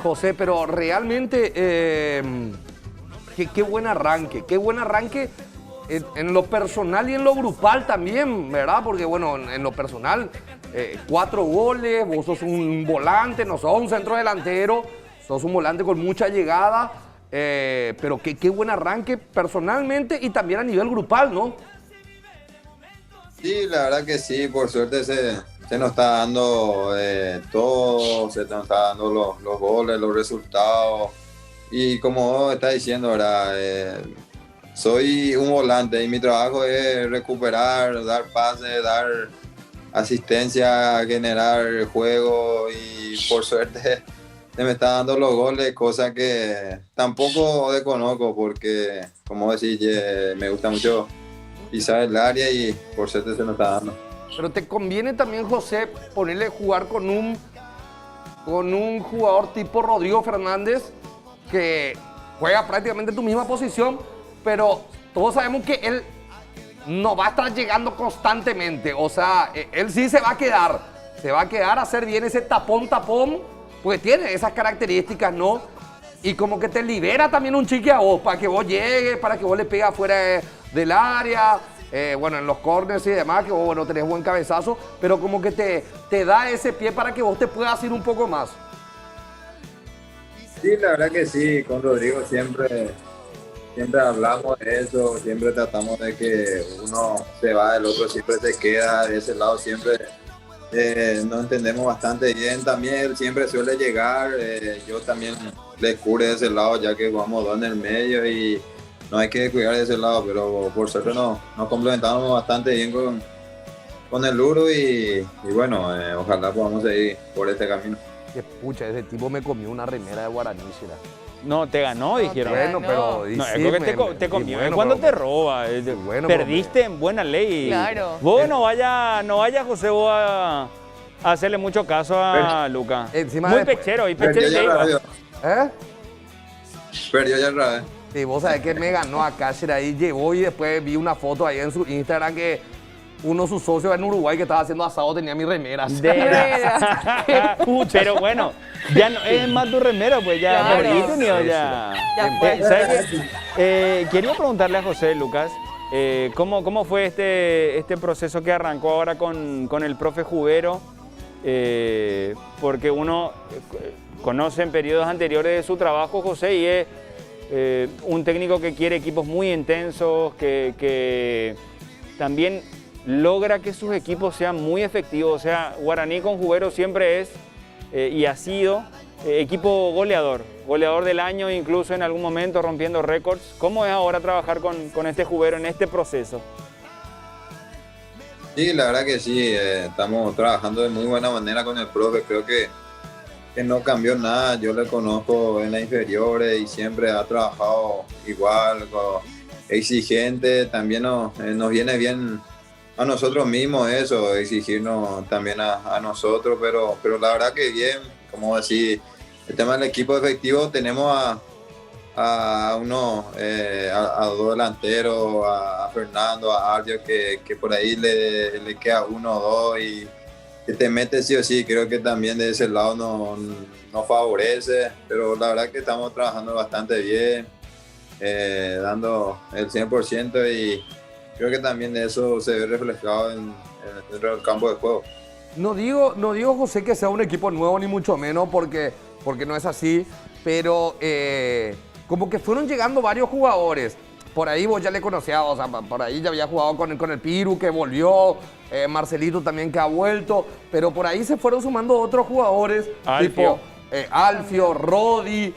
José, pero realmente, qué buen arranque en lo personal y en lo grupal también, ¿verdad? Porque bueno, en lo personal, 4 goles, vos sos un volante, no sos un centro delantero, sos un volante con mucha llegada, pero qué buen arranque personalmente y también a nivel grupal, ¿no? Sí, la verdad que sí, por suerte se nos está dando todo, se nos está dando los goles, los resultados. Y como vos estás diciendo, ¿verdad? Soy un volante y mi trabajo es recuperar, dar pases, dar asistencia, generar juego y por suerte se me está dando los goles, cosa que tampoco desconozco porque, como decís, me gusta mucho pisar el área y por suerte se nos está dando. Pero te conviene también, José, ponerle a jugar con un jugador tipo Rodrigo Fernández que juega prácticamente en tu misma posición, pero todos sabemos que él no va a estar llegando constantemente. O sea, él sí se va a quedar a hacer bien ese tapón, porque tiene esas características, ¿no? Y como que te libera también un chique a vos, para que vos llegues, para que vos le pegas fuera del área. Bueno, en los corners y demás, que vos, bueno, tenés buen cabezazo, pero como que te da ese pie para que vos te puedas ir un poco más. Sí, la verdad que sí, con Rodrigo siempre hablamos de eso, siempre tratamos de que uno se va, el otro siempre se queda, de ese lado siempre nos entendemos bastante bien. También él siempre suele llegar, yo también le cubro de ese lado ya que jugamos dos en el medio y no hay que cuidar de ese lado, pero por suerte nos complementamos bastante bien con el Uru y bueno, ojalá podamos seguir por este camino. Que pucha, ese tipo me comió una remera de Guaraní, será. No, te ganó, dijeron. Bueno, pero... y No, sí, es porque te y comió. bueno, es cuando pero- te roba. bueno, Perdiste en buena ley. Claro. Vos no vaya, José, vos a hacerle mucho caso a Luca. encima Muy después- pechero, y Perdió pechero ya te iba. rápido, ¿Eh? perdió ya rápido. Sí, vos sabés que me ganó acá, será ahí llegó y después vi una foto ahí en su Instagram que uno de sus socios en Uruguay que estaba haciendo asado tenía mi remera. Pero bueno, ya no es más tu remera, pues ya Claro. perdiste, ni Sí, ya. Ya fue. ¿Sabes qué? Quería preguntarle a José, Lucas, ¿cómo fue este proceso que arrancó ahora con el profe Jubero? Porque uno conoce en periodos anteriores de su trabajo, José, y es un técnico que quiere equipos muy intensos, que también logra que sus equipos sean muy efectivos. O sea, Guaraní con Jubero siempre es y ha sido equipo goleador del año, incluso en algún momento rompiendo récords. ¿Cómo es ahora trabajar con este Jubero en este proceso? Sí, la verdad que sí, estamos trabajando de muy buena manera con el profe, creo que no cambió nada, yo le conozco en las inferiores y siempre ha trabajado igual, exigente, también nos viene bien a nosotros mismos eso, exigirnos también a nosotros, pero la verdad que bien, como decir, el tema del equipo efectivo tenemos a uno, a dos delanteros, a Fernando, a Ardio, que por ahí le queda uno o dos y que te mete sí o sí, creo que también de ese lado nos favorece, pero la verdad que estamos trabajando bastante bien, dando el 100% y creo que también eso se ve reflejado dentro del campo de juego. No digo, José, que sea un equipo nuevo, ni mucho menos, porque no es así, pero como que fueron llegando varios jugadores. Por ahí vos ya le conocías, o sea, por ahí ya había jugado con el Piru, que volvió, Marcelito también que ha vuelto, pero por ahí se fueron sumando otros jugadores, Alfio. tipo Alfio, Rodi,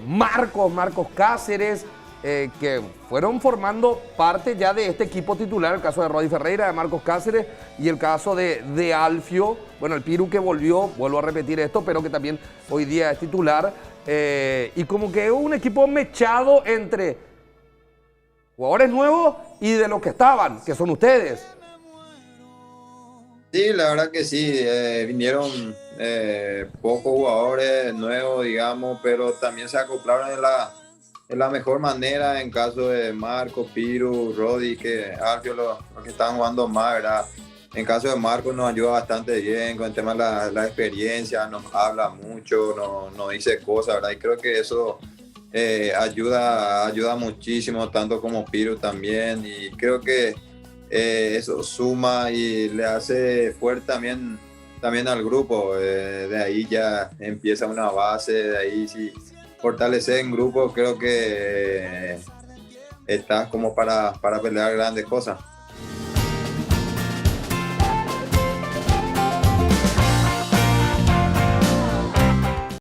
Marcos Cáceres, que fueron formando parte ya de este equipo titular, el caso de Rodi Ferreira, de Marcos Cáceres y el caso de Alfio, bueno, el Piru que volvió, vuelvo a repetir esto, pero que también hoy día es titular, y como que es un equipo mechado entre jugadores nuevos y de los que estaban, que son ustedes. Sí, la verdad que sí, vinieron pocos jugadores nuevos, digamos, pero también se acoplaron en la mejor manera en caso de Marco, Piru, Rodi, que Alfio los que estaban jugando más, ¿verdad? En caso de Marcos nos ayuda bastante bien con el tema de la experiencia, nos habla mucho, nos dice cosas, ¿verdad? Y creo que eso ayuda muchísimo, tanto como Piru también. Y creo que eso suma y le hace fuerte también al grupo. De ahí ya empieza una base, de ahí si fortalecer en grupo, creo que estás como para pelear grandes cosas.